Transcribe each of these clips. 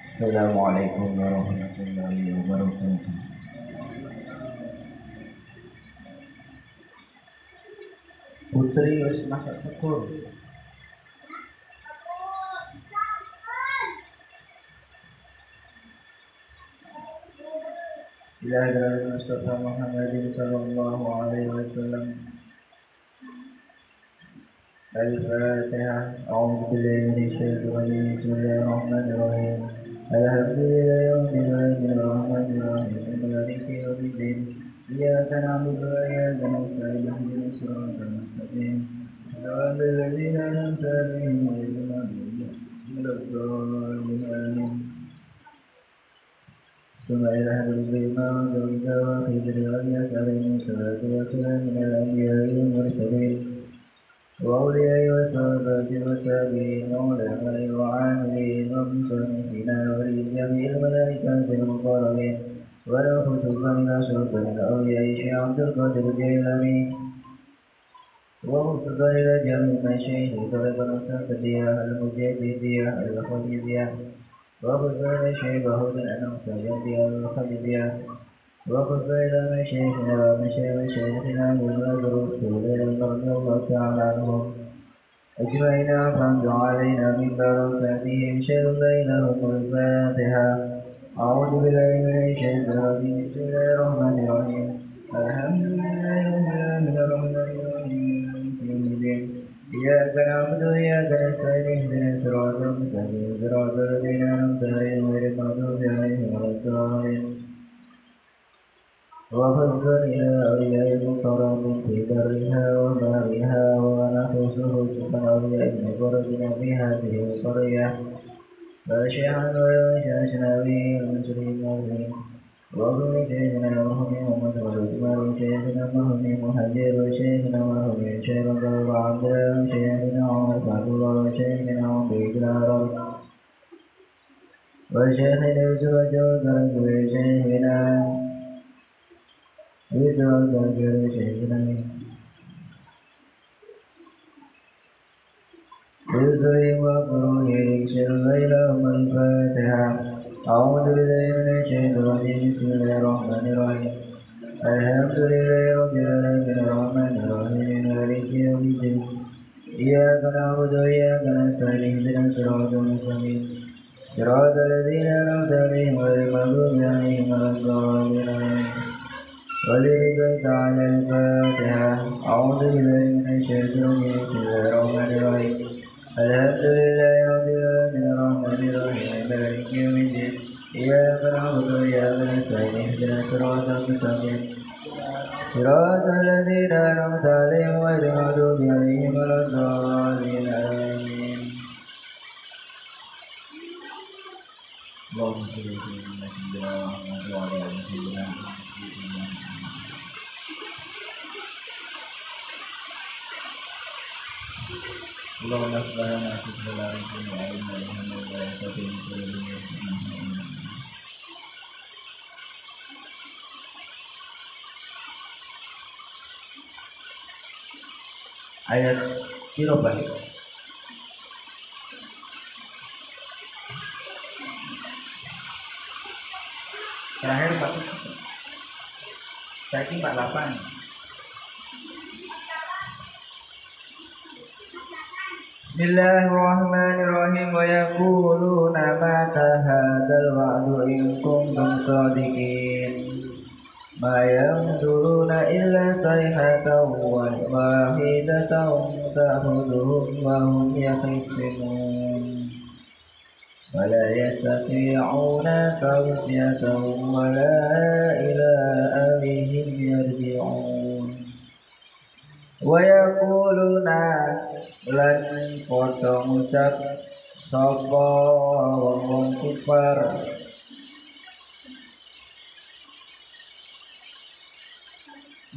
Assalamualaikum warahmatullahi wabarakatuh. Putri wis masak sepur. Ila hadratil Mustafa Muhammadin sallallahu alaihi wasallam. Al-Fatihah. A'udzu billahi minasy syaithanir rajim. Bismillahirrahmanirrahim. Alhamdulillahi rabbil alamin. Maliki yaumiddin. Iyyaka na'budu wa iyyaka nasta'in. Ihdinas siratal mustaqim. Shiratal ladzina an'amta 'alaihim ghairil maghdubi 'alaihim waladdallin. Subhanallah bima dzalika wa khidri wa yasalin salatu wa salam ala anbiya'i wal mursalin wa awliya'i wa sahabati wa tabi'in wa ulama'i wa 'amilin wa musannifina wa li jami'il malaikati wal muqarrabin wa la khususan ila sultanil awliya'i Syekh Abdul Qadir Jailani wa khususan ila jami'il masyayikh tariqat al-Safadiyah al-Mujaddidiyah al-Khalidiyah وخصوصا شيخه الأنصارية والخليجية وخصوصا مشايخنا ومشايخ شيخنا والرسول رضي الله تعالى عنهم أجمعين الحمد علينا من بركاتهم شر بينهم الفاتحة أعوذ بالله من الشيطان الرجيم بسم الله الرحمن الرحيم الحمد لله رب العالمين الرحمن الرحيم مالك يوم الدين إياك نعبد وإياك نستعين اهدنا الصراط المستقيم صراط الذين أنعمت عليهم غير المغضوب عليهم ولا الضالين وفضل إلى أولياء المقربين في برها وبحرها ونحوسه سبحان أولياء المقربين في هذه القرية فاشحا ويشاشنا به المسلمين وهم شيخنا وهم ومسعود وشيخنا وهم مهاجر وشيخنا وهم شيخ الله وعبد الله وشيخنا عمر فعبد الله وشيخنا عبيد الله وشيخنا زوج وكرم وشيخنا يسوع وشيخنا يسري وقروه يكشر ليلهم الفاتحة أعوذ بالله من الشيطان الرجيم بسم الله الرحمن الرحيم الحمد لله رب العالمين الرحمن الرحيم مالك يوم الدين إياك نعبد وإياك نستعين اهدنا الصراط المستقيم صراط الذين أنعمت عليهم غير المغضوب عليهم ولا الضالين ولذلك تعالى الفاتحة أعوذ بالله من الشيطان الرجيم بسم الله الرحمن الرحيم الحمد لله رب العالمين الرحمن الرحيم مالك يوم الدين إياك نعبد وإياك نستعين اهدنا الصراط المستقيم صراط الذين أنعمت عليهم غير المغضوب عليهم ولا الضالين آمين. اللهم صل على سيدنا محمد وعلى آل سيدنا محمد. اللهم اصلح لنا في ضلالنا وعلمنا الهم ولا تطيب قلوبنا. Ayat piro Pak? Terakhir 47. Saiki 48. Bismillahirrahmanirrahim wa yaquluna mata hadzal wa'du in kuntum shadiqin ma yanzuruna illa sayhatan wahidatan ta'khudhuhum wa hum yakhisimun wa la yastati'una tawsiyatan wa la ila ahlihim yarji'un wa yaquluna lan padha ngucap sapa wong kufar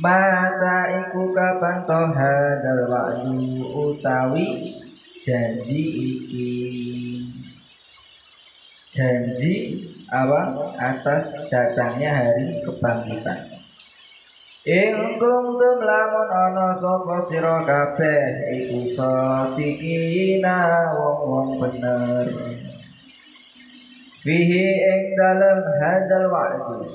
mata iku kapan to hadal wa'du utawi janji iki. Janji apa atas datangnya hari kebangkitan. Ing kuntum lamun ana sapa sira kabeh iku satikina wong bener. Fihi ing dalem hadal wa'du.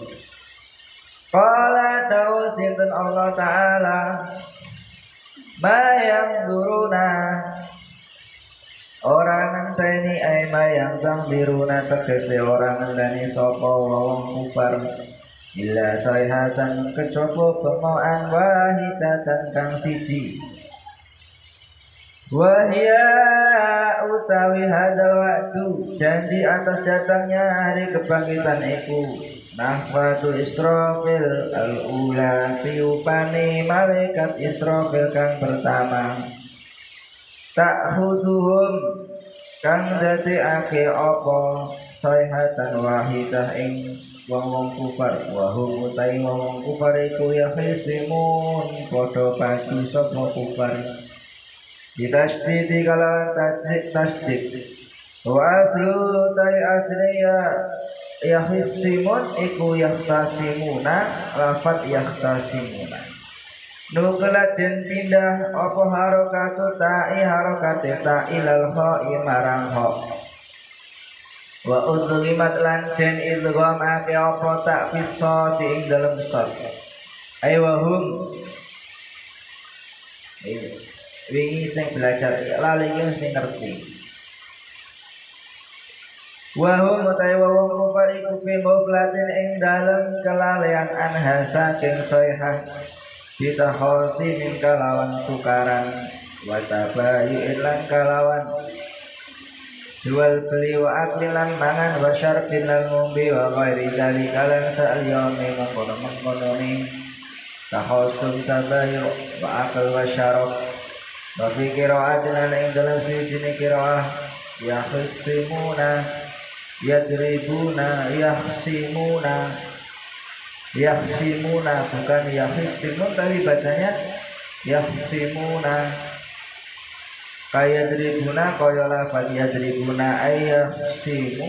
Qala dawu sinten Allah Ta'ala mayang duruna orang ngenteni ay mayang diruna tegese orang ngenteni sapa wong kufar illa sayhatan kecoba pemoan wahidatan kang siji wahya utawi hadal waktu janji atas datangnya hari kebangkitan iku nahwatu Israfil al-ula tiupane malaikat Israfil kang pertama ta'khuduhum kang dadekake apa sayhatan wahidah ing wong kufar wa hum utai wong kufar iku ya khisimun padha padu sapa kufar ditasdidi kalawan tasdid wa aslu tai asliya ya khisimun iku yahtasimuna lafat yahtasimuna nukelat den pindah apa harokatu ta'i harokate ta'i lal kha'i marang kha wa udlimat lan den idgham ake apa tak bisa ing dalem sad ai wa hum wingi sing belajar lali iki mesti ngerti wa hum utai wa wong kufar iku pinggoplatin ing dalem kelalean anha saking sayhah kita khosi min kalawan tukaran watabayi ilan kalawan jual beli wa aklilan mangan wa syarbin lan ngombe wa ghairi dzali kalan sa'liyome mengkono-mengkonone takhosum tabayi wa akal wa syarab wa fi qira'atin lan ing dalam sijine qira'ah yahsimuna yadribuna yahsimuna bukan yahsimun tapi bacanya yahsimuna kaya dribuna kaya lafal yadribuna ayahsimu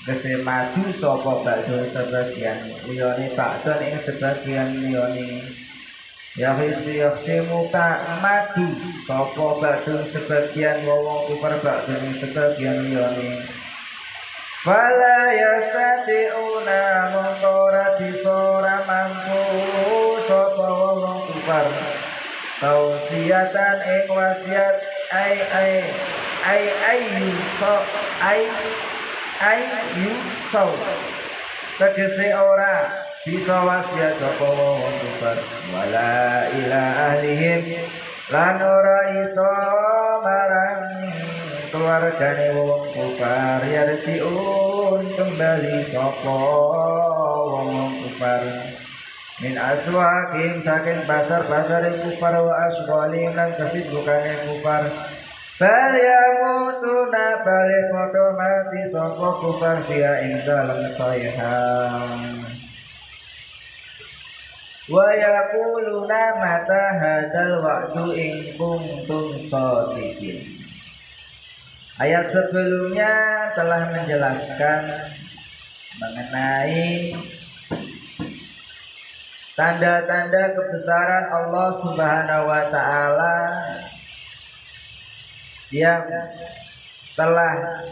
kese madu sapa bakdo sebagian liyane bakdon ing sebagian liyane yahsimu ka madu sapa bakdo sebagian wong kufar bakdo ing sebagian liyane fala yastati'una mongkora disora mampu sapa wong kufar tausiatan ing wasiat tegese ora bisa wasiat sapa wong kufar wala ila ahlihim lan ora iso marang keluargane wong kufar yarjiun kembali sapa wong kufar min aswaqim saking pasar-pasar kufar wa asghalim lan kesibukane kufar bal yamutuna bali padha mati sapa kufar dia ing dalem sayhah wa yaquluna mata hadzal wa'du in kuntum shadiqin. Ayat sebelumnya telah menjelaskan mengenai tanda-tanda kebesaran Allah Subhanahu wa Ta'ala yang telah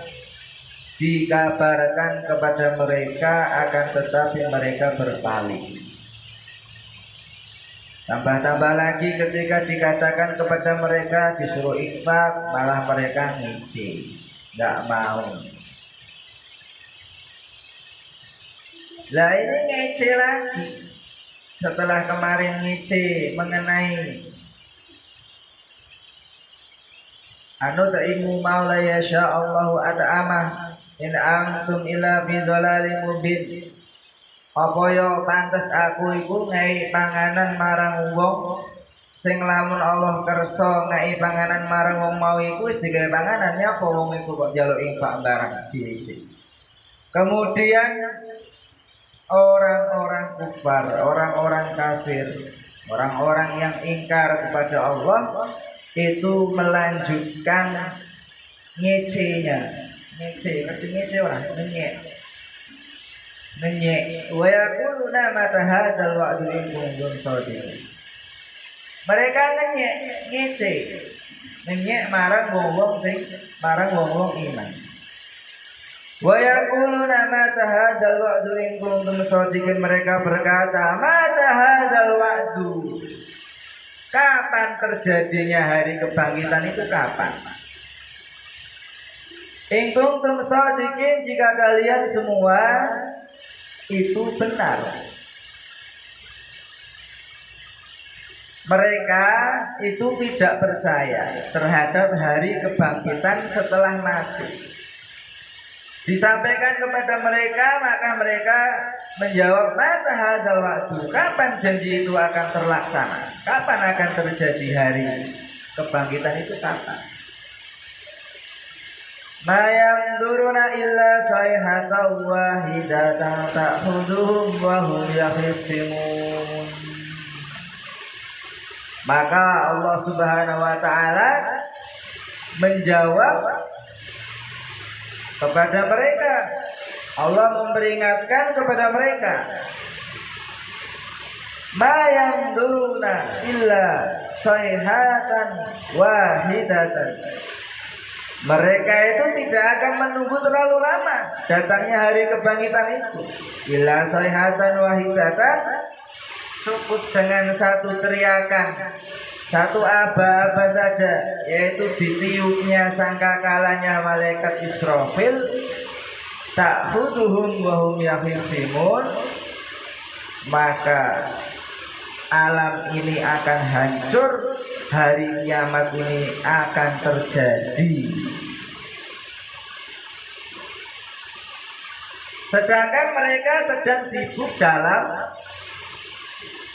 dikabarkan kepada mereka, akan tetapi mereka berpaling. Tambah-tambah lagi ketika dikatakan kepada mereka disuruh infak, malah mereka ngece, nggak mau. Lah ini ngece lagi. Setelah kemarin ngece mengenai anu ta'imu maula yasha Allahu at'amah in antum illa fi dhalalim mubin. Apa yo pantes aku iku ngai panganan marang wong sing lamun Allah kersa ngai panganan marang wong mau iku wis digawe panganan ya apa wong iku kok njaluk infak barang diiji. Kemudian orang-orang kufar, orang-orang kafir Orang-orang yang ingkar kepada Allah itu melanjutkan ngecenya. Ngece, ngerti ngece orang? Nenyek. Wa yaquluna mata hadzal wa'du in kuntum shadiqin. Mereka ngece. Nenyek marang wong-wong iman. Wa yaquluna mata hadzal wa'du in kuntum shadiqin. Mereka berkata, mata hadzal wa'du. Kapan terjadinya hari kebangkitan itu kapan? In kuntum shadiqin, jika kalian semua itu benar. Mereka itu tidak percaya terhadap hari kebangkitan setelah mati. Disampaikan kepada mereka, maka mereka menjawab, mata hadzal wa'du. Kapan janji itu akan terlaksana? Kapan akan terjadi hari kebangkitan itu kapan? Ma yanduruna illa sayhatan wahidatan ta'khudhuhum wa hum yakhisimun. Maka Allah Subhanahu wa taala menjawab kepada mereka. Allah memperingatkan kepada mereka. Ma yanduruna illa sayhatan wahidatan. Mereka itu tidak akan menunggu terlalu lama datangnya hari kebangkitan itu. Illa sayhatan wahidatan, cukup dengan satu teriakan, satu aba-aba saja, yaitu ditiupnya sangkakalanya malaikat Israfil. Ta'khuduhum wa hum yakhisimun. Maka alam ini akan hancur, hari kiamat ini akan terjadi. Sedangkan mereka sedang sibuk dalam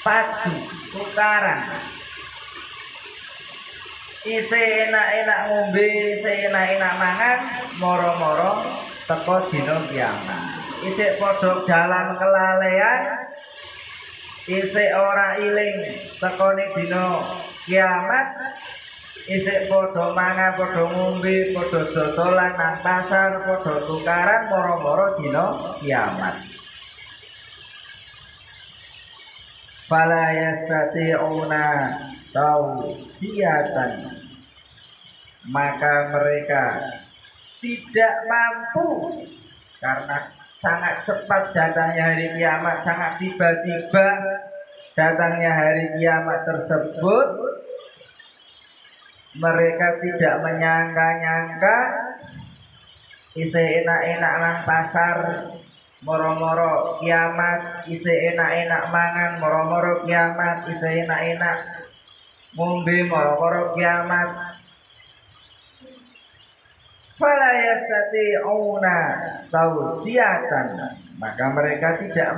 padu, tukaran. Ise enak-enak ngombe, ise enak-enak mangan, moro-moro teko dina kiamat. Ise padha dalan kelalean, ise ora iling tekone dina kiamat. Isik padha mangan, padha ngombe, padha dodolan nang pasar, padha tukaran, moro-moro dina kiamat. Fala yastati'una tawsiyatan, maka mereka tidak mampu, karena sangat cepat datangnya hari kiamat, sangat tiba-tiba datangnya hari kiamat tersebut. Mereka tidak menyangka-nyangka isi enak-enak nang pasar moro-moro kiamat, isi enak-enak mangan moro-moro kiamat, isi enak-enak ngombe moro-moro kiamat. Fala yastati'una tawsiyatan, maka mereka tidak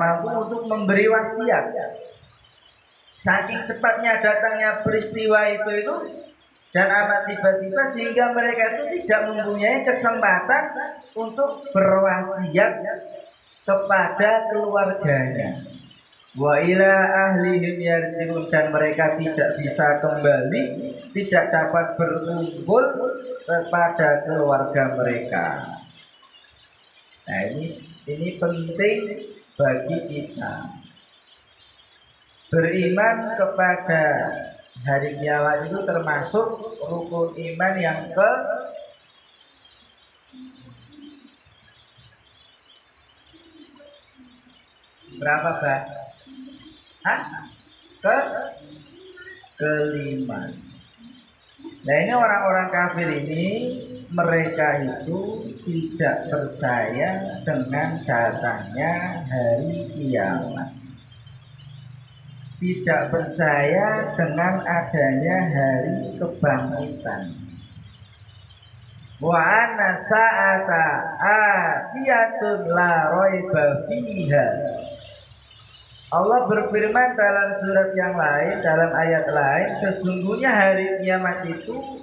mampu untuk memberi wasiat. Saking cepatnya datangnya peristiwa itu dan amat tiba-tiba, sehingga mereka itu tidak mempunyai kesempatan untuk berwasiat kepada keluarganya. Wa ila ahlihim yarji'un, dan mereka tidak bisa kembali, tidak dapat berkumpul kepada keluarga mereka. Nah, ini penting bagi kita. Beriman kepada hari kiamat itu termasuk rukun iman yang ke berapa, Pak? Kelima. Nah, ini orang-orang kafir ini, mereka itu tidak percaya dengan datangnya hari kiamat, tidak percaya dengan adanya hari kebangkitan. Wa anna sa'ata atiyatun la raiba fiha. Allah berfirman dalam surat yang lain, dalam ayat lain, sesungguhnya hari kiamat itu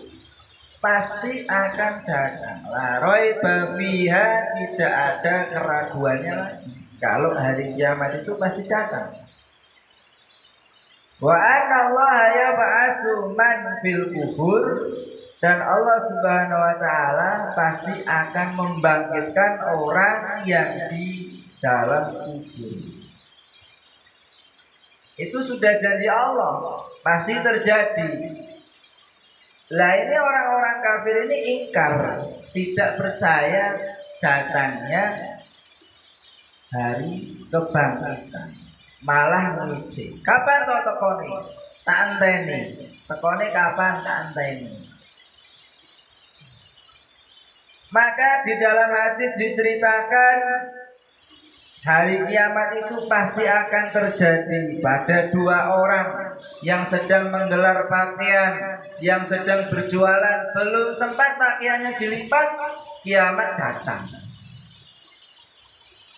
pasti akan datang. La raiba fiha, tidak ada keraguannya lagi. Kalau hari kiamat itu pasti datang. Wa anna Allah yab'atsu man fil kubur, dan Allah Subhanahu wa taala pasti akan membangkitkan orang yang di dalam kubur. Itu sudah janji Allah, pasti terjadi. Lah ini orang-orang kafir ini ingkar, tidak percaya datangnya hari kebangkitan, malah ngece. Kapan to tekone? Tak anteni. Tekone kapan? Tak anteni. Maka di dalam hadis diceritakan hari kiamat itu pasti akan terjadi pada dua orang yang sedang menggelar pakaian, yang sedang berjualan, belum sempat pakaiannya dilipat, kiamat datang.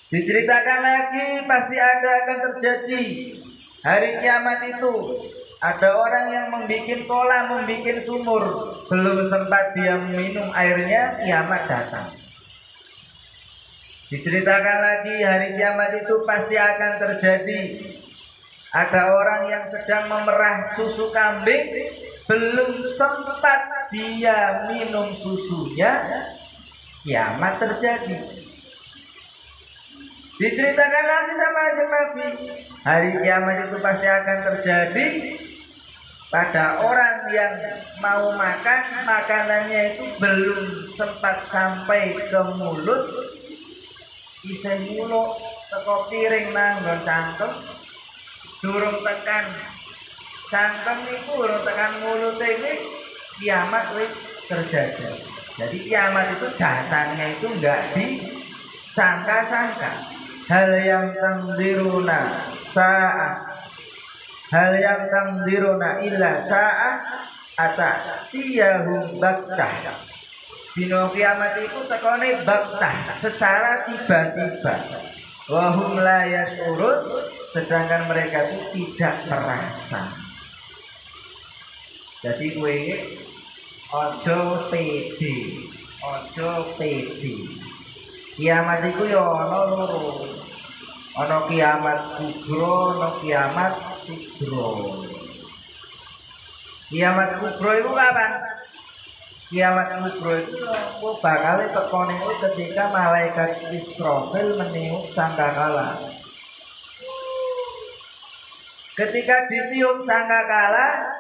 Diceritakan lagi pasti akan terjadi hari kiamat itu. Ada orang yang membuat kolam, membuat sumur, belum sempat dia minum airnya, kiamat datang. Diceritakan lagi hari kiamat itu pasti akan terjadi. Ada orang yang sedang memerah susu kambing, belum sempat dia minum susunya, kiamat terjadi. Diceritakan lagi sama Nabi, hari kiamat itu pasti akan terjadi pada orang yang mau makan, makanannya itu belum sempat sampai ke mulut, isih mulo teko piring nanggon cangkem, durung tekan cangkem niku durung tekan mulut iki, kiamat wis terjadi. Jadi kiamat itu datangnya itu enggak disangka-sangka. Hal yang tamdiruna sa'ah, hal yang tamdiruna illa sa'ah ata'tiyahum baktah. Dino kiamat itu tekone baktah, secara tiba-tiba. Wahum la yashurun, sedangkan mereka itu tidak merasa. Jadi kowe ojo pede, ojo pede. Kiamat itu ya ana loro. Ana kiamat kubro, ana kiamat kubro. Kiamat kubro itu kapan? Kiamat kubro itu bakal tekone ketika malaikat Israfil meniup sangkakala. Ketika ditiup sangkakala,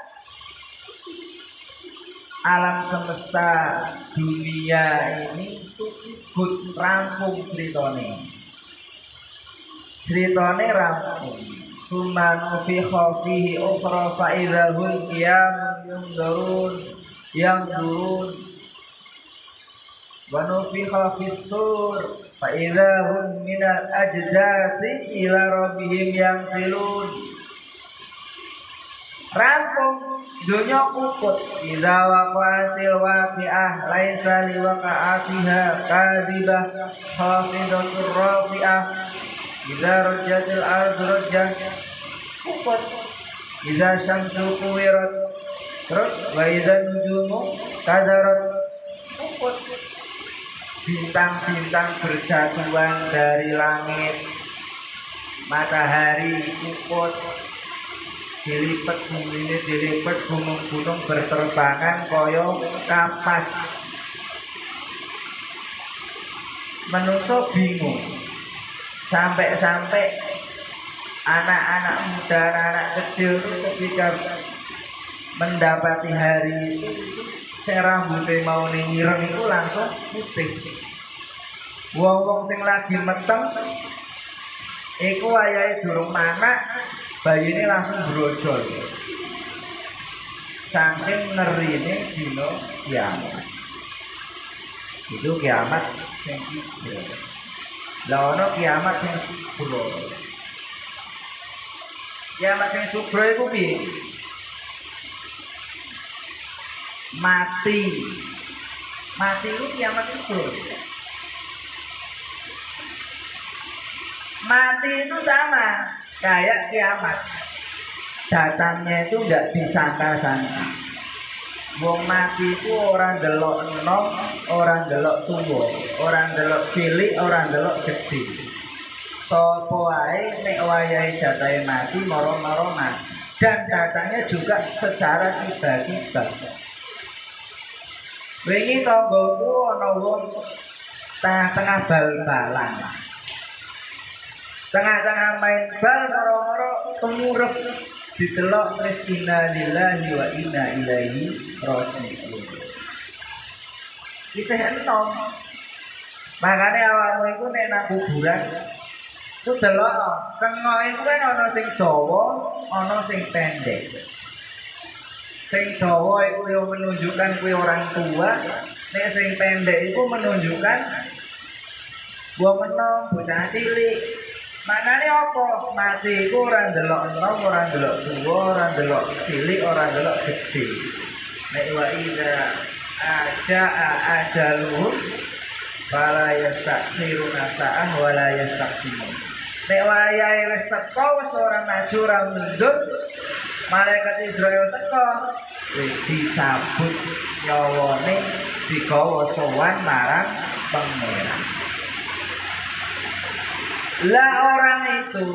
alam semesta dunia ini ikut rampung ceritane rampung. Tuman fi khafihi ukhra fa idahum qiyamun yang turun wa nufikha fis sur fa idahum minal ajdati ila rabbihim yansilun. Rampung dunia ukut idza waqatil waqi'ah laisa liwaqa'atiha kadibah khafidatur rafi'ah idza rajatil ardu rajah ukut idza syamsu kuwirat. Terus wa idza nujumu kadarat ukut, bintang-bintang berjatuhan dari langit, matahari ukut, dilipat bumi, dilipat gunung-gunung berterbangan koyo kapas. Menungso bingung, sampai anak-anak muda, anak kecil ketika mendapati hari itu rambutnya mau ngireng itu langsung putih. Wong-wong sing lagi meteng iku wayahe durung manak, bayi ini langsung brojol. Saking ngerine dina kiamat. Itu kiamat sing kubro. Lah ono kiamat sing kubro. Kiamat sing kubro iku piye? Mati itu kiamat kubro. Mati itu sama kayak kiamat, datangnya itu nggak disangka-sangka. Wong mati itu orang delok enom, orang delok tua, orang delok cilik, orang delok gede. Sopo wae nek wayahe jatahe mati moro-moro mati. dan datangnya juga secara tiba-tiba. Wingi tanggoku ana wong tengah-tengah bal-balan. Tengah-tengah main bal karo-karo kemurep ditelok wis inna lillahi wa inna ilaihi raji'un. Kisah entom. Makane awakmu iku nek nang kuburan ku delok tengah iku kan ana sing dawa, ana sing pendek. Sing dawa iku yo menunjukkan kuwi orang tua, nek sing pendek iku menunjukkan gua menom bocah cilik. Maknane apa? Mati iku ora ndelok enom, ora ndelok tuwa, ora ndelok cilik, ora ndelok gedhe. Nek wa ida ajaluhum fala yastakhiruna sa'ah wa la yastaqdimun. Nek wayahe wis teko wis ora maju ora mundur, malaikat Israel teko wis dicabut nyawane digawa sowan marang pangeran. Lah orang itu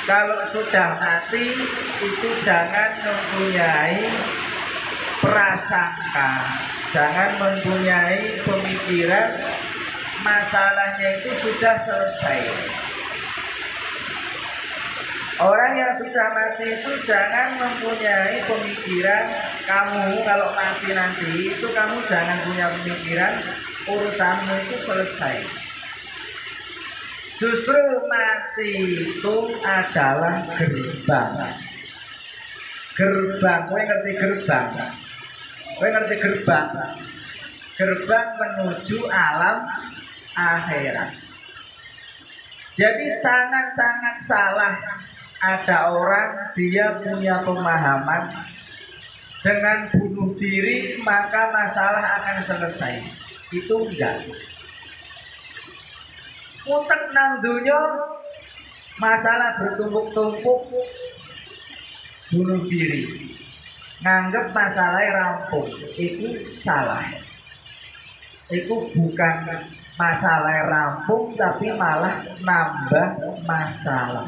kalau sudah mati itu jangan mempunyai prasangka, jangan mempunyai pemikiran masalahnya itu sudah selesai. Orang yang sudah mati itu jangan mempunyai pemikiran kamu kalau mati nanti itu kamu jangan punya pemikiran urusanmu itu selesai. Justru mati itu adalah gerbang. Gerbang, kowe ngerti gerbang? Kowe ngerti gerbang? Gerbang menuju alam akhirat. Jadi sangat-sangat salah ada orang dia punya pemahaman dengan bunuh diri maka masalah akan selesai. Itu enggak. Mutek nang dunya masalah bertumpuk-tumpuk bunuh diri. Nganggep masalahnya rampung, itu salah. Itu bukan masalah rampung tapi malah nambah masalah.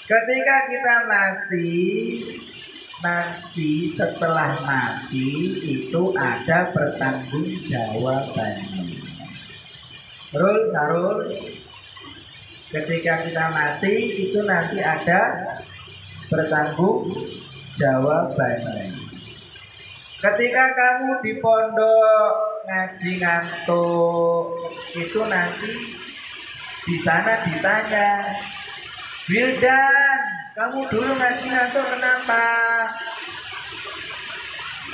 Ketika kita mati, nanti setelah mati itu ada pertanggungjawabannya. Sarul, ketika kita mati itu nanti ada pertanggungjawabannya. Ketika kamu di pondok ngaji ngantuk itu nanti di sana ditanya, Wildan, kamu dulu ngaji ngantuk kenapa?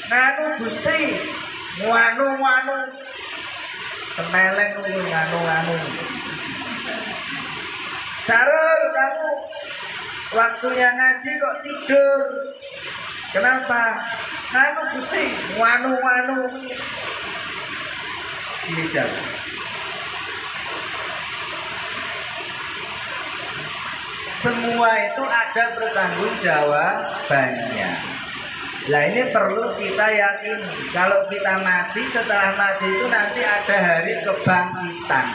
Nganu Gusti, nganu. Temeleng nunggu nganu. Sarul, kamu waktunya ngaji kok tidur? Kenapa? Nganu Gusti, nganu. Ini jawab. Semua itu ada pertanggungjawabannya. Lah ini perlu kita yakini. Kalau kita mati, setelah mati itu nanti ada hari kebangkitan.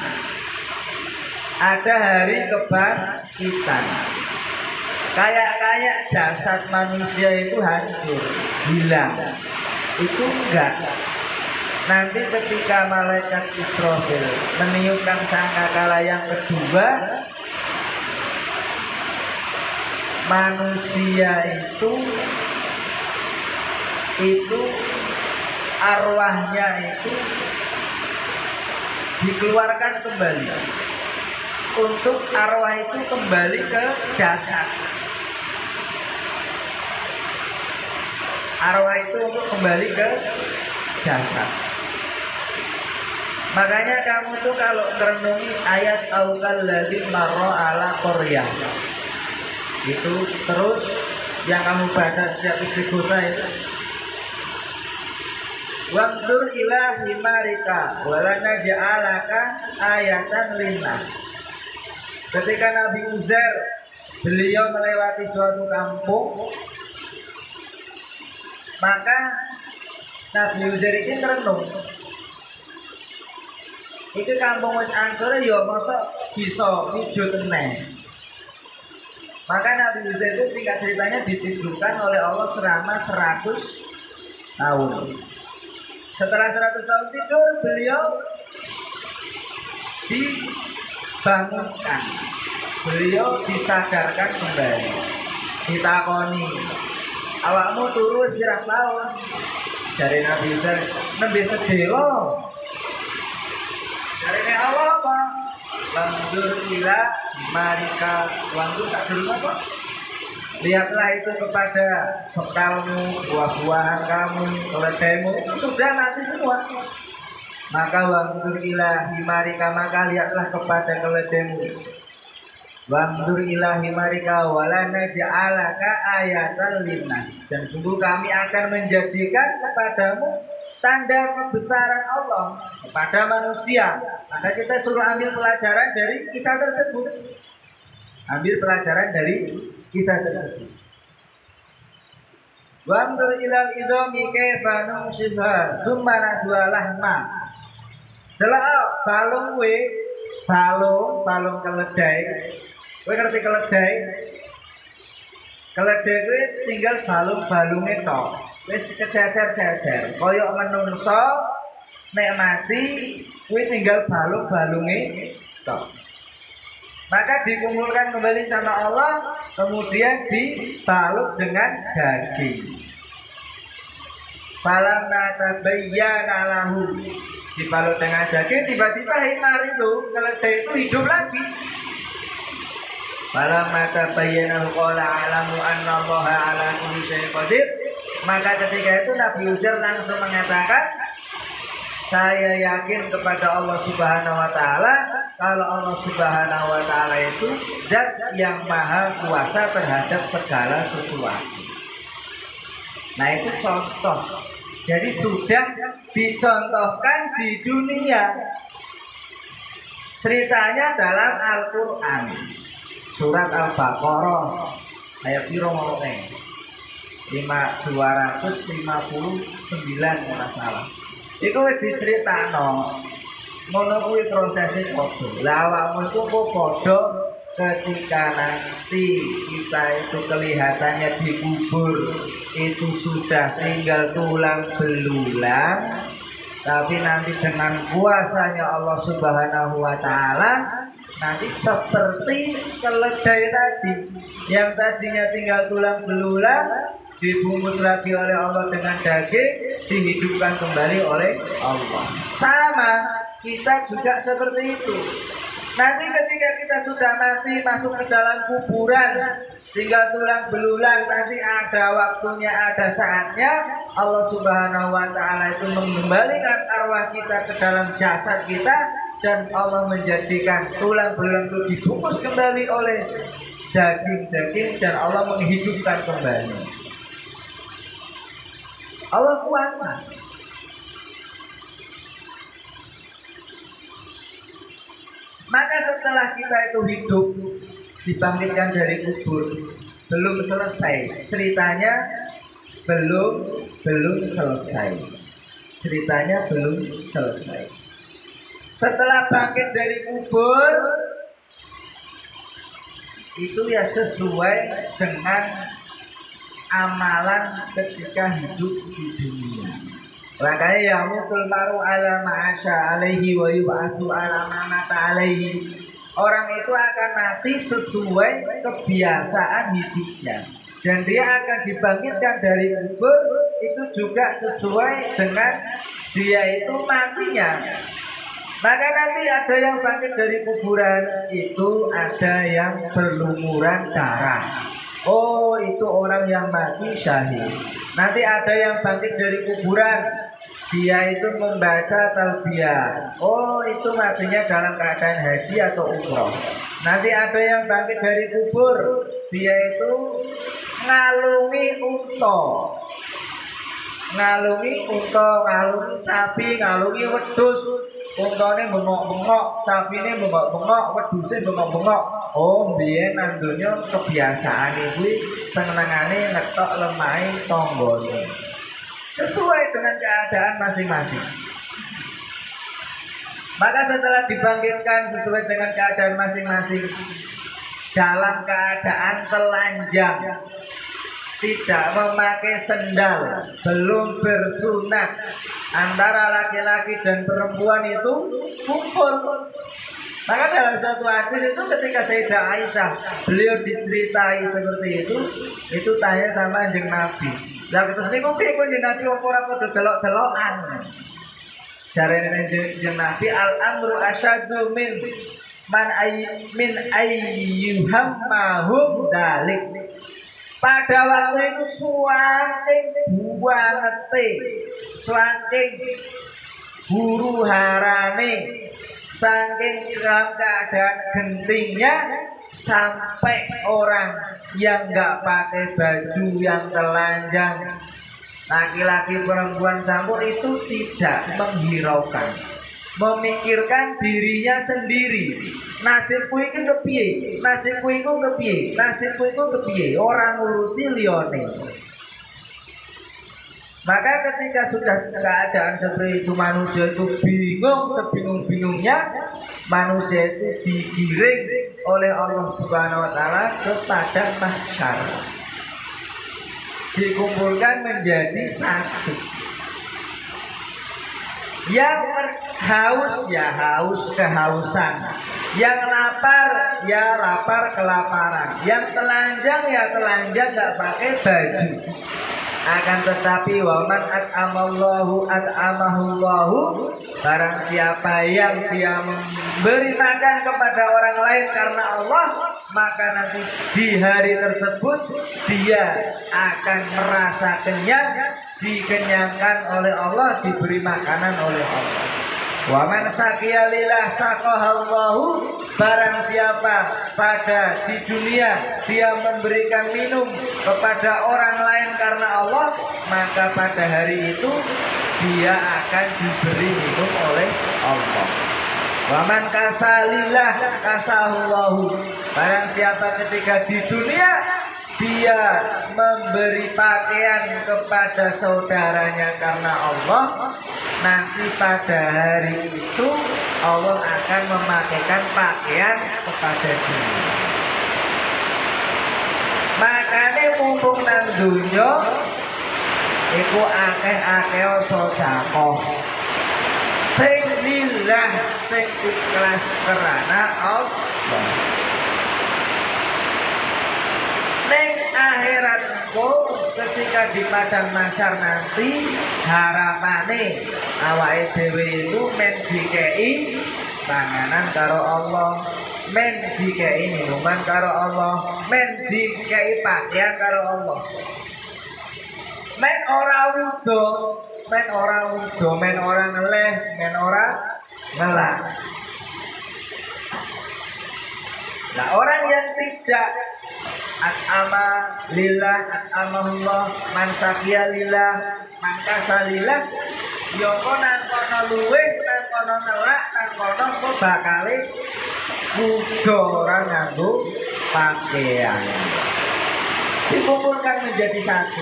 Ada hari kebangkitan. Kayak jasad manusia itu hancur, hilang. Itu enggak. Nanti ketika malaikat Israfil meniupkan sangkakala yang kedua, manusia itu arwahnya itu dikeluarkan kembali untuk arwah itu kembali ke jasad. Arwah itu untuk kembali ke jasad. Makanya kamu tuh kalau merenungi ayat aukal ladzi marra ala qaryah itu terus yang kamu baca setiap istighosah itu waqtur ila himarika walana ja'alaka ayatan linnas. Ketika Nabi Uzair beliau melewati suatu kampung, maka Nabi Uzair ini merenung, iki kampung wis ancur ya masa bisa wujud teneh. Maka Nabi Yusuf itu singkat ceritanya ditidurkan oleh Allah selama 100 tahun. Setelah 100 tahun tidur, beliau dibangunkan, beliau disadarkan kembali, ditakoni, awakmu turu istirahat tahun. Dari Nabi Yusuf, nembe sedelo. Dari Allah apa? Wandur ila marika, wandur tak dulu apa? Lihatlah itu kepada bekalmu, buah-buahan kamu, keledaimu itu sudah mati semua. Maka wandur ila himarika, maka lihatlah kepada keledaimu. Wandur ila himarika walana ja'alaka ayatan linnas, dan sungguh kami akan menjadikan kepadamu tanda kebesaran Allah kepada manusia. Maka kita suruh ambil pelajaran dari kisah tersebut. Ambil pelajaran dari kisah tersebut. Wandur ilal idhomi kaifa nushibha tsumma naswa lahma. Delok balung we, balung keledai. Kowe ngerti keledai? Keledai kuwi tinggal balung-balunge tok. Wis kececer-cecer. Kaya menungso nek mati kuwi tinggal balung-balunge tok. Maka dikumpulkan kembali sama Allah, kemudian dibalut dengan daging. Falamma tabayyana lahu, dibalut dengan daging, tiba-tiba himar itu, keledai itu hidup lagi. Falamma tabayyana qala a'lamu anna Allaha 'ala kulli syai'in qadir. Maka ketika itu Nabi Yusuf langsung mengatakan, saya yakin kepada Allah Subhanahu wa taala kalau Allah Subhanahu wa taala itu zat yang maha kuasa terhadap segala sesuatu. Nah, itu contoh. Jadi sudah dicontohkan di dunia. Ceritanya dalam Al-Qur'an. Surat Al-Baqarah ayat piro ngene? 259 ora salah. Iku wis diceritakno. Ngono kuwi prosese padha. Lah awakmu iku kok padha ketika nanti kita itu kelihatannya dikubur itu sudah tinggal tulang belulang, tapi nanti dengan kuasanya Allah Subhanahu wa taala nanti seperti keledai tadi yang tadinya tinggal tulang belulang dibungkus lagi oleh Allah dengan daging, dihidupkan kembali oleh Allah. Sama, kita juga seperti itu. Nanti ketika kita sudah mati masuk ke dalam kuburan, tinggal tulang belulang, nanti ada waktunya, ada saatnya Allah Subhanahu wa taala itu mengembalikan arwah kita ke dalam jasad kita, dan Allah menjadikan tulang belulang itu dibungkus kembali oleh daging-daging, dan Allah menghidupkan kembali. Allah kuasa. Maka setelah kita itu hidup, dibangkitkan dari kubur, belum selesai ceritanya, belum selesai ceritanya, belum selesai. Setelah bangkit dari kubur, itu ya sesuai dengan amalan ketika hidup di dunia. Makanya ya mukul maru ala ma'asya alaihi wa yub'atu ala ma'amata alaihi. Orang itu akan mati sesuai kebiasaan hidupnya, dan dia akan dibangkitkan dari kubur itu juga sesuai dengan dia itu matinya. Maka nanti ada yang bangkit dari kuburan, itu ada yang berlumuran darah. Oh, itu orang yang mati syahid. Nanti ada yang bangkit dari kuburan, dia itu membaca talbiyah. Oh, itu matinya dalam keadaan haji atau umroh. Nanti ada yang bangkit dari kubur, dia itu ngalungi unta, ngalungi sapi, ngalungi wedhus. Untane bengok-bengok, sapine bengok-bengok, wedhuse bengok-bengok. Oh, mbiyen nang donya kebiasaane kuwi senengane ngetok lemahe tanggane. Sesuai dengan keadaan masing-masing. Maka setelah dibangkitkan sesuai dengan keadaan masing-masing, dalam keadaan telanjang, tidak memakai sendal, belum bersunat, antara laki-laki dan perempuan itu kumpul. Maka dalam suatu hadis itu ketika Sayyidah Aisyah beliau diceritai seperti itu tanya sama Kanjeng Nabi. Lah terus niku piye Kanjeng Nabi wong ora padha delok-delokan. Jarene Kanjeng Nabi al-amru asyaddu min ayyuhammahum dalik. Pada waktu itu saking huru harane, saking dalam keadaan gentingnya, sampai orang yang nggak pakai baju yang telanjang, laki-laki perempuan campur itu tidak menghiraukan, memikirkan dirinya sendiri. Nasibku iki kepiye? Nasibku iku kepiye? Nasibku iku kepiye? Orang ngurusi liyane. Maka ketika sudah keadaan seperti itu, manusia itu bingung, sebingung-bingungnya, manusia itu digiring oleh Allah Subhanahu wa taala kepada mahsyar. Dikumpulkan menjadi satu. Yang haus ya haus kehausan, yang lapar ya lapar kelaparan, yang telanjang ya telanjang nggak pakai baju. Akan tetapi waman at'amallahu at'amahullahu, barang siapa yang dia memberi makan kepada orang lain karena Allah, maka nanti di hari tersebut dia akan merasa kenyang, dikenyangkan oleh Allah, diberi makanan oleh Allah. Wa man saqiya lillah saqahallahu, barang siapa pada di dunia dia memberikan minum kepada orang lain karena Allah, maka pada hari itu dia akan diberi minum oleh Allah. Wa man kasalillah kasahullahu, barang siapa ketika di dunia dia memberi pakaian kepada saudaranya karena Allah, nanti pada hari itu Allah akan memakaikan pakaian kepada dia. Makanya mumpung nang dunya iku akeh-akeh sedekah sing lillah, sing ikhlas karena Allah. Neng akhiratku ketika di padang mahsyar nanti, harapane awake dhewe itu men dikei panganan karo Allah, men dikei minuman karo Allah, men dikei pakaian karo Allah. Men ora wudo, men ora ngeleh, men ora ngelak. Nah, orang yang tidak at'ama lillah, at'amahullah, man saqiya lillah, man kasalillah, ya kok nang kono luwih, nang kono nelak, nang kono kok bakale kudu ora nganggo pakaian. Dikumpulkan menjadi satu.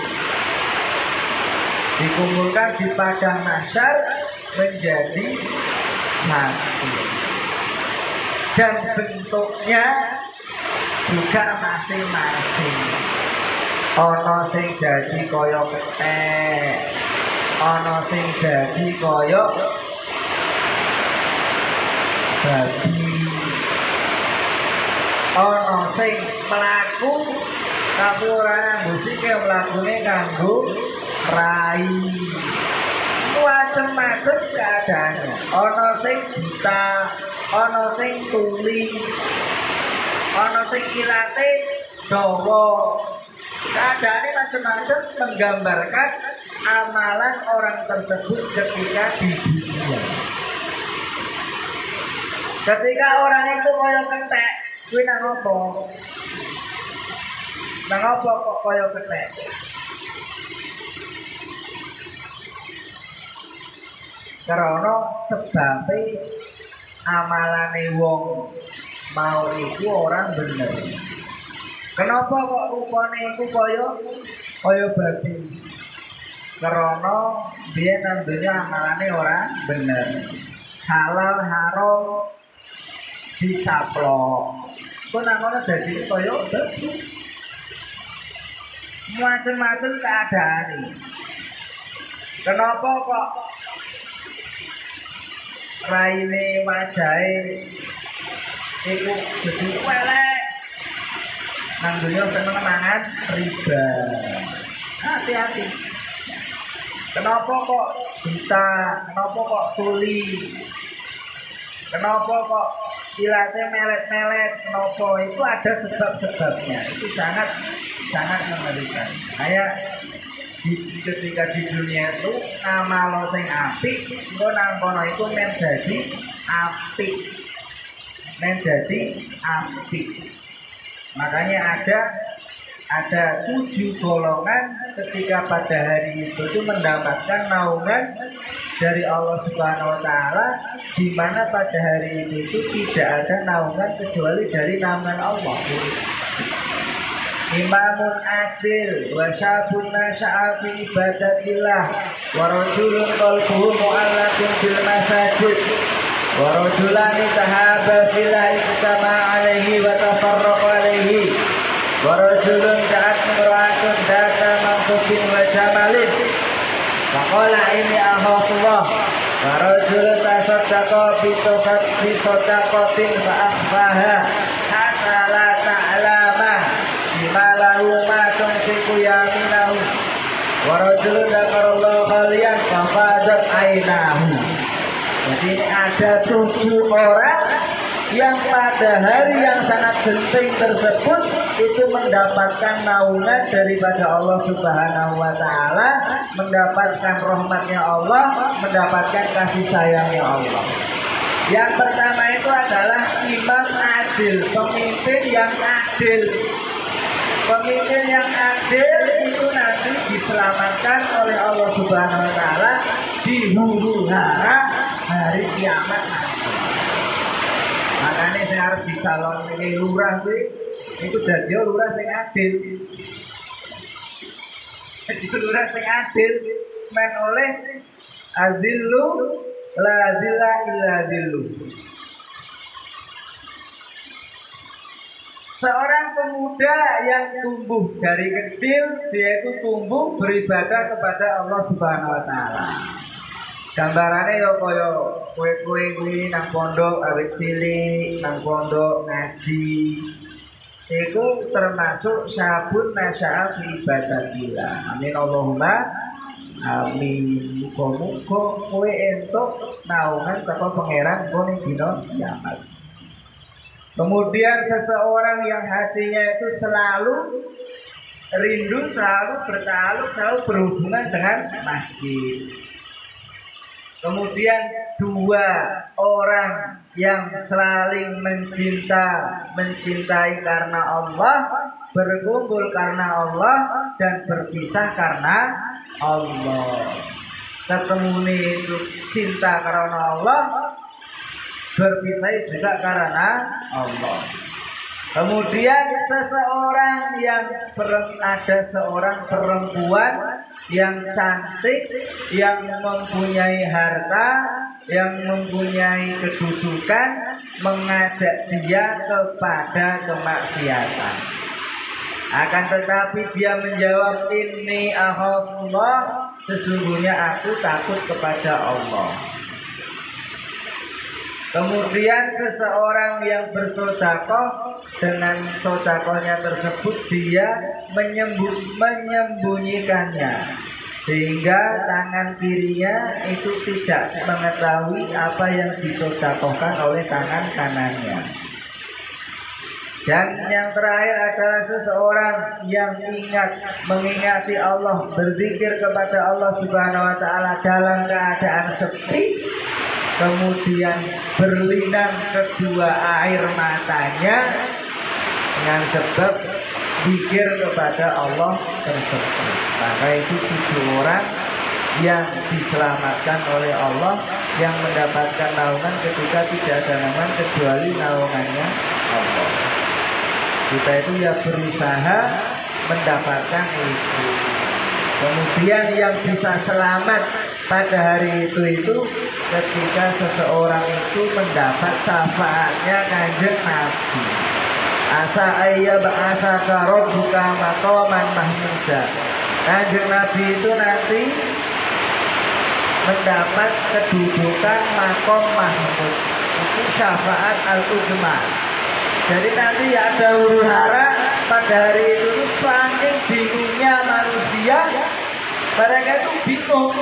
Dikumpulkan di padang mahsyar menjadi satu. Dan bentuknya juga masing-masing. Ana sing dadi kaya kethek, ana sing dadi kaya babi, ana sing mlaku tapi ora nganggo sikil, mlakune kanggo rai. Macem-macem keadaannya. Ana sing buta, ana sing tuli, ana sing ilate dawa. Keadaannya macam-macam, menggambarkan amalan orang tersebut ketika di dunia. Ketika orang itu kaya kethek, kuwi nang apa? Nang apa kok kaya kethek? Karena sebabnya amalane wong mau iku orang bener. Kenapa kok rupane iku kaya babi? Karena dia nandunya amalane orang bener. Halal haram dicaplok, Kok namanya dadi kaya bebu. Macam-macam keadaan ini. Kenapa kok raine wajahe iku dadi elek? Nang dunya seneng mangan riba. Hati-hati. Kenapa kok buta? Kenapa kok tuli? Kenapa kok ilatnya melet-melet? Kenapa? Itu ada sebab-sebabnya. Itu sangat mengerikan. Kayak ketika di dunia itu nama lo sing apik, engko nang kono iku men dadi apik. Men dadi apik. Makanya ada 7 golongan ketika pada hari itu mendapatkan naungan dari Allah Subhanahu wa taala, di mana pada hari itu tidak ada naungan kecuali dari naungan Allah. Imamun adil wa syabun nasya'a fi ibadatillah wa rajulun qalbuhu mu'allaqun bil masajid wa rajulani tahaba fillahi ijtama'a alaihi wa tafarraqa alaihi wa rajulun da'at imra'atun data mansubin wa jamalin faqala inni akhafullah wa rajulun tasaddaqa bi sadaqatin fa akhfaha hatta la ta'lama malahu ma tunfiqu yaminahu wa rajulun dzakarallahu khaliyan fa fadat ainahu. Jadi ini ada 7 orang yang pada hari yang sangat genting tersebut itu mendapatkan naungan daripada Allah Subhanahu wa taala, mendapatkan rahmatnya Allah, mendapatkan kasih sayangnya Allah. Yang pertama itu adalah imam adil, pemimpin yang adil. Pemimpin yang adil itu nanti diselamatkan oleh Allah Subhanahu wa taala di huru hara hari kiamat nanti. Makanya saya harus dicalon ini lurah itu dadi lurah sing adil. Itu lurah sing adil men oleh azillu la zilla illa zillu. Seorang pemuda yang tumbuh dari kecil, dia itu tumbuh beribadah kepada Allah Subhanahu wa taala. Gambarannya ya kaya kowe kuwi nang pondok awit cilik, nang pondok ngaji. Itu termasuk sabun nasya'a fi ibadatillah. Amin Allahumma amin. Muga-muga kowe entuk naungan saka pangeran kowe ning dina kiamat. Kemudian seseorang yang hatinya itu selalu rindu, selalu bertaluk, selalu berhubungan dengan masjid. Kemudian 2 orang yang saling mencintai karena Allah, berkumpul karena Allah, dan berpisah karena Allah. Ketemu itu cinta karena Allah, berpisah juga karena Allah. Kemudian seseorang yang ada seorang perempuan yang cantik, yang mempunyai harta, yang mempunyai kedudukan, mengajak dia kepada kemaksiatan. Akan tetapi dia menjawab, inni akhafullah, sesungguhnya aku takut kepada Allah. Kemudian seseorang yang bersedekah, dengan sedekahnya tersebut dia menyembunyikannya, sehingga tangan kirinya itu tidak mengetahui apa yang disedekahkan oleh tangan kanannya. Dan yang terakhir adalah seseorang yang mengingati Allah, berzikir kepada Allah Subhanahu wa taala dalam keadaan sepi, kemudian berlinang kedua air matanya dengan sebab zikir kepada Allah tersebut. Maka itu 7 orang yang diselamatkan oleh Allah, yang mendapatkan naungan ketika tidak ada naungan kecuali naungannya Allah. Kita itu ya berusaha mendapatkan itu. Kemudian yang bisa selamat pada hari itu ketika seseorang itu mendapat syafaatnya Kanjeng Nabi. asa ayya ba'asaka rabbuka maqaman mahmuda. Kanjeng Nabi itu nanti mendapat kedudukan makom mahmud. Itu syafaat al-uzma. Jadi nanti ada huru hara pada hari itu saking bingungnya manusia, mereka itu bingung.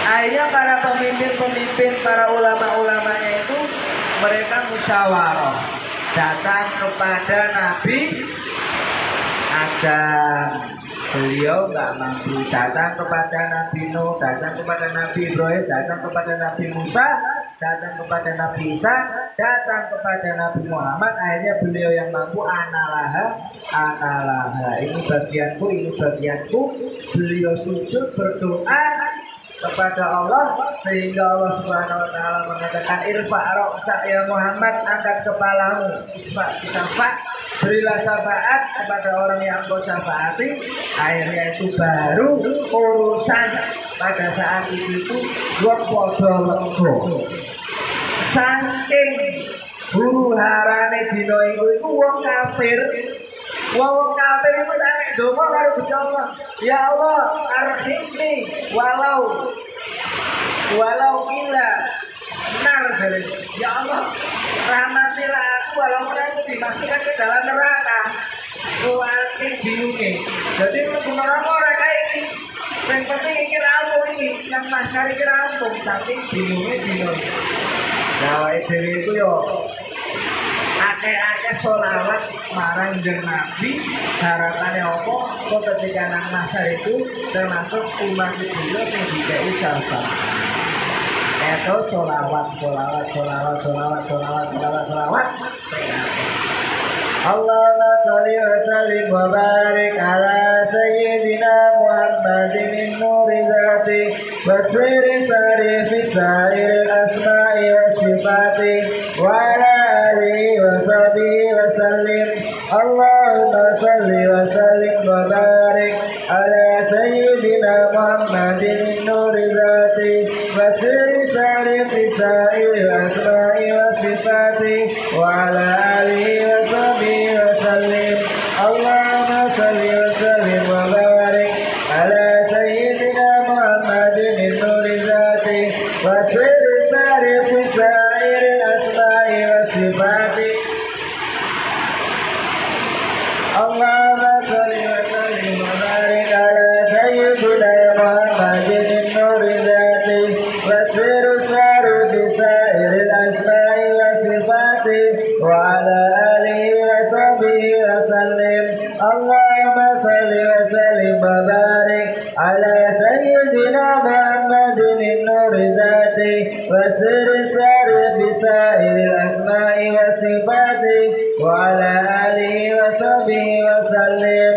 Akhirnya para pemimpin-pemimpin, para ulama-ulamanya itu mereka musyawarah datang kepada Nabi Adam. Beliau nggak mampu, datang kepada Nabi Nuh, datang kepada Nabi Ibrahim, datang kepada Nabi Musa, datang kepada Nabi Isa, datang kepada Nabi Muhammad. Akhirnya beliau yang mampu, analaha, ini bagianku, ini bagianku. Beliau sujud berdoa kepada Allah sehingga Allah Subhanahu wa taala mengatakan irfa ra'sa ya Muhammad, angkat kepalamu, isfa syafaat, berilah syafaat kepada orang yang engkau syafaati. Akhirnya itu baru urusan pada saat itu wong padha lego. Saking huru harane dina iku wong kafir. Wong kafir itu sampe donga karo Gusti Allah. Ya Allah, arhimni walau ila nar dari. Ya Allah, rahmatilah aku walaupun aku dimasukkan ke dalam neraka. Saking bingunge. Jadi mlebu neraka ora kae iki. Sing penting iki rampung iki, nang masyar iki rampung saking bingunge dino. Nah, dhewe iku yo akeh-akeh sholawat marang Kanjeng Nabi. Harapannya apa? Kok ketika nang masyar itu termasuk umat beliau yang dikai syafaat. Itu sholawat. Allahumma sholli wa sallim wa barik ala sayyidina Muhammadin nuri dzati wa sirri sarifi sa'il asma'i wa sifati wa ala alihi wa sahbihi wa sallim. Allahumma sholli wa sallim wa barik ala sayyidina Muhammadin nuri dzati wa sirri sarifi sa'il asma'i wa sifati wa ala alihi wa sahbihi وسلم. اللهم صل وسلم وبارك على سيدنا محمد النور ذاته وسر سارف سائر الاسماء والصفات. اللهم صل وسلم وبارك على سيدنا محمد النور ذاته وسر سارف سائر الاسماء والصفات وعلى وسلم. اللهم صل وسلم وبارك على سيدنا محمد النور ذاته وسر سارف سائر الاسماء والصفات وعلى اله وصحبه وسلم.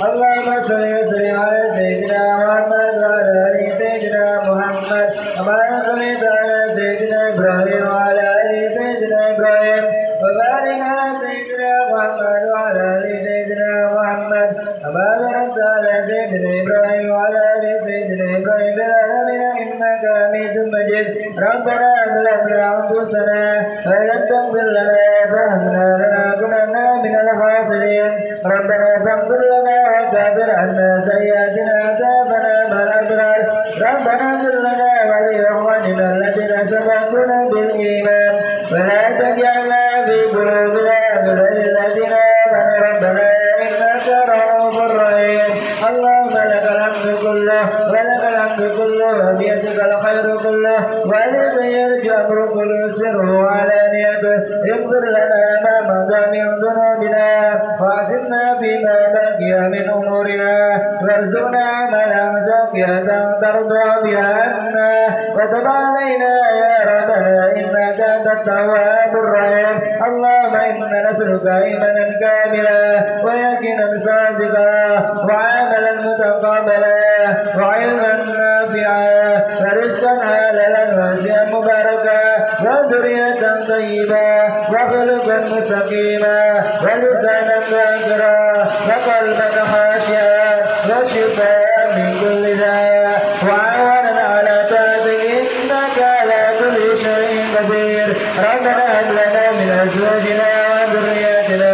اللهم صل وسلم على سيدنا محمد وعلى ال سيدنا محمد كما صليت على سيدنا ابراهيم وعلى ال سيدنا ابراهيم وبارك على سيدنا محمد وعلى ال سيدنا محمد كما باركت على سيدنا ابراهيم وعلى ال سيدنا ابراهيم في العالمين انك حميد مجيد. ربنا ظلمنا انفسنا وان تغفر لنا وترحمنا لنكونن من الخاسرين. ربنا فاغفر لنا وكفر عنا سيئاتنا وتوفنا مع الابرار. ربنا اغفر لنا ولاخواننا الذين سبقونا بالايمان ولا تجعلنا في قلوبنا غلا للذين آمنوا ربنا إنك رؤوف رحيم. اللهم لك الحمد كله ولك الحمد كله وبيدك الخير كله وإليك يرجع الأمر كله سره وعلانيته. اغفر لنا ما مضى من ذنوبنا وعصمنا فيما بقي من أمورنا وارزقنا عملا زكية ترضى بها عنا وتب علينا يا ربنا إنك أنت التواب الرحيم. اللهم إنا نسألك إيمانا كاملا ويقينا صادقا وعملا متقبلا وعلما نافعا ورزقا حلالا واسعا مباركا وذرية طيبة وخلقا مستقيما ولسانا ذاكرا وقلبا خاشعا وشفاء من كل داء وعوانا على طاعتك إنك على كل شيء قدير. ربنا هب لنا من أزواجنا وذرياتنا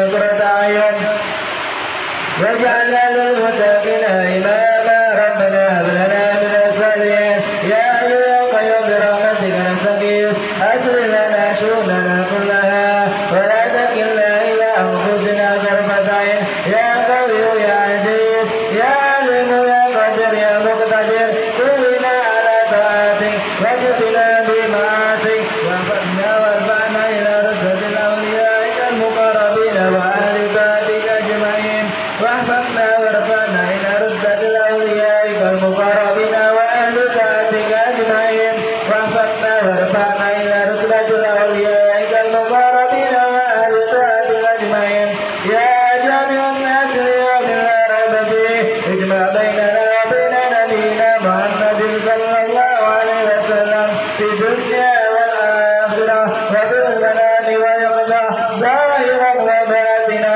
ربنا وأهل طاعتك أجمعين يا جامع الناس ليوم لا ريب فيه اجمع بيننا وبين نبينا محمد صلى الله عليه وسلم في الدنيا والآخرة وفي المنام واليقظة ظاهرا وباطنا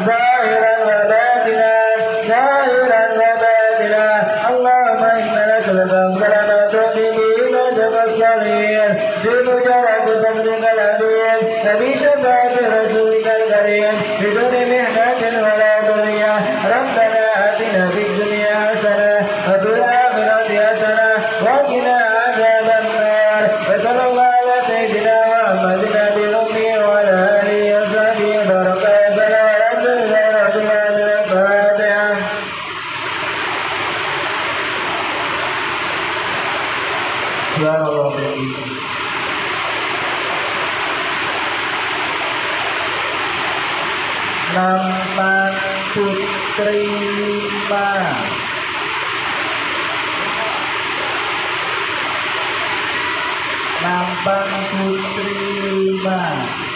ظاهرا وباطنا ظاهرا وباطنا اللهم إنا نسألك سلامة دينك الصغير بمجرد فضلك العظيم وبشفاعة رسولك الكريم بدون محنة ولا ضرية ربنا آتنا في الدنيا حسنة وفي الآخرة حسنة وقنا عذاب النار وصلى الله على سيدنا محمد نبي الأمي وعلى آله وصحبه بارك وسلم على سيدنا رب العالمين الفاتحة سبحان الله وبحمده Nampan Putri 5 Nampan Putri 5